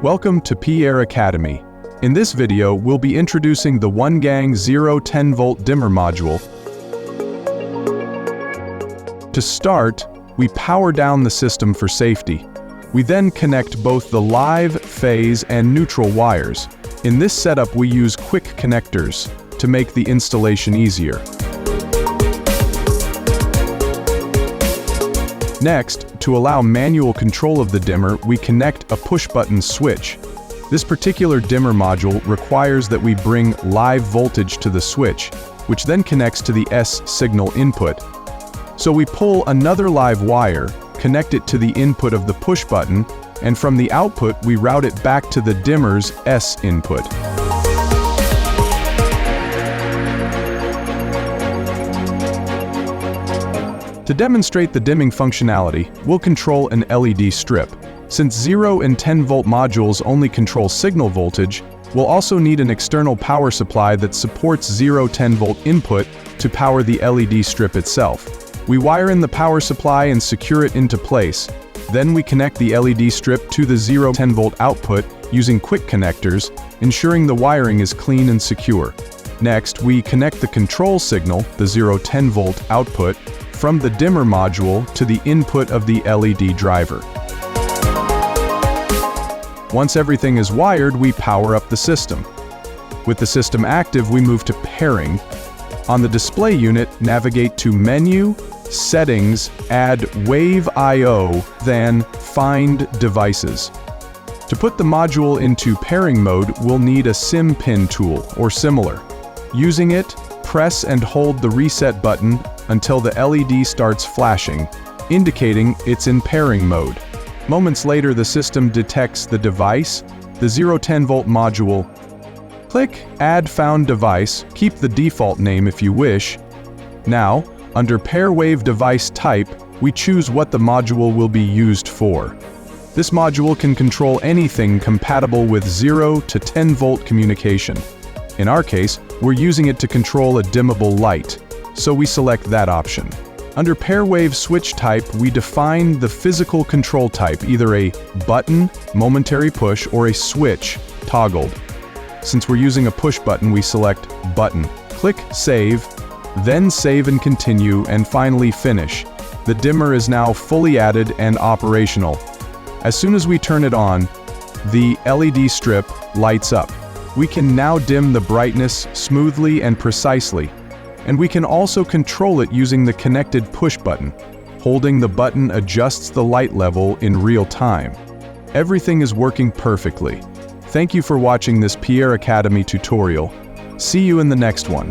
Welcome to PIERRE Academy. In this video, we'll be introducing the One-Gang 0-10V dimmer module. To start, we power down the system for safety. We then connect both the live, phase, and neutral wires. In this setup, we use quick connectors to make the installation easier. Next, to allow manual control of the dimmer, we connect a push-button switch. This particular dimmer module requires that we bring live voltage to the switch, which then connects to the S signal input. So we pull another live wire, connect it to the input of the push button, and from the output we route it back to the dimmer's S input. To demonstrate the dimming functionality, we'll control an LED strip. Since 0 and 10V modules only control signal voltage, we'll also need an external power supply that supports 0-10V input to power the LED strip itself. We wire in the power supply and secure it into place. Then we connect the LED strip to the 0-10V output using quick connectors, ensuring the wiring is clean and secure. Next, we connect the control signal, the 0-10V output, from the dimmer module to the input of the LED driver. Once everything is wired, we power up the system. With the system active, we move to pairing. On the display unit, navigate to Menu, Settings, add Wave I/O, then Find Devices. To put the module into pairing mode, we'll need a SIM pin tool or similar. Using it, press and hold the reset button until the LED starts flashing, indicating it's in pairing mode. Moments later, the system detects the device, the 0-10V module. Click Add Found Device, keep the default name if you wish. Now, under Pair Wave Device Type, we choose what the module will be used for. This module can control anything compatible with 0 to 10V communication. In our case, we're using it to control a dimmable light, so we select that option. Under Pair Wave Switch Type, we define the physical control type, either a button, momentary push, or a switch, toggled. Since we're using a push button, we select Button. Click Save, then Save and Continue, and finally Finish. The dimmer is now fully added and operational. As soon as we turn it on, the LED strip lights up. We can now dim the brightness smoothly and precisely. And we can also control it using the connected push button. Holding the button adjusts the light level in real time. Everything is working perfectly. Thank you for watching this PIERRE Academy tutorial. See you in the next one.